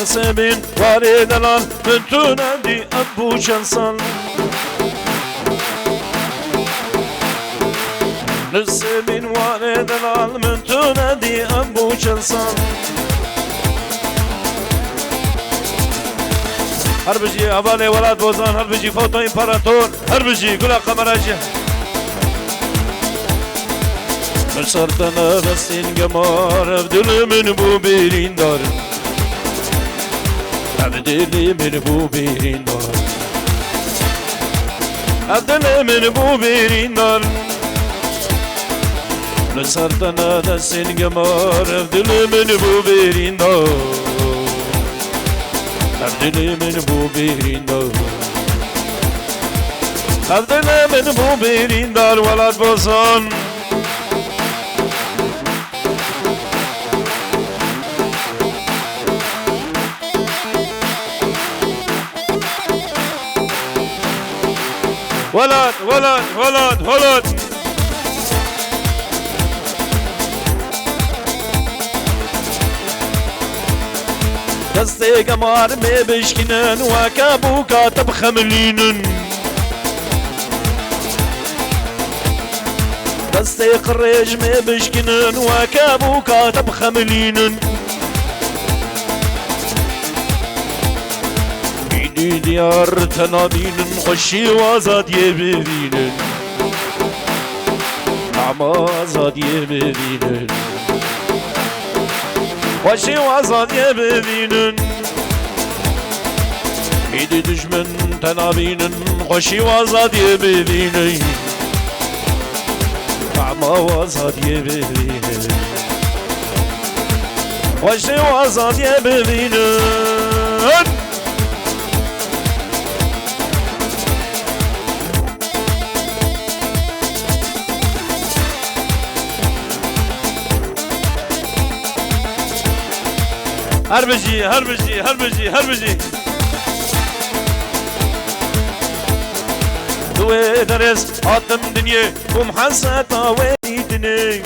نسبين واري دلال من تنادي أبو شنصل نسبين واري دلال من تنادي أبو شنصل هربجي أبالي ولاد بوزان هربجي فوتو إمبراطور هربجي قولا قمراجي Mesartana rasin gemar Abdülümün bu birin dar Abdülümün bu birin dar Abdülümün bu birin dar Mesartana rasin gemar Abdülümün bu birin dar Abdülümün bu birin dar Abdülümün bu birin dar Velad bozan ولد ولد ولد ولد دستي قمار مي بشكنن وكابو كاتب خملينن دستي قريج مي بشكنن وكابو كاتب خملينن ديار تنابين خشي وازاد يبرين عما زاد يبرين خشي وازاد يبرين ايدي دجمن تنابين خشي وازاد يبرين عما وازاد يبرين خشي وازاد يبرين هربجي هربجي هربجي هربجي دوي درس عطم دنيا ومحسة ويدني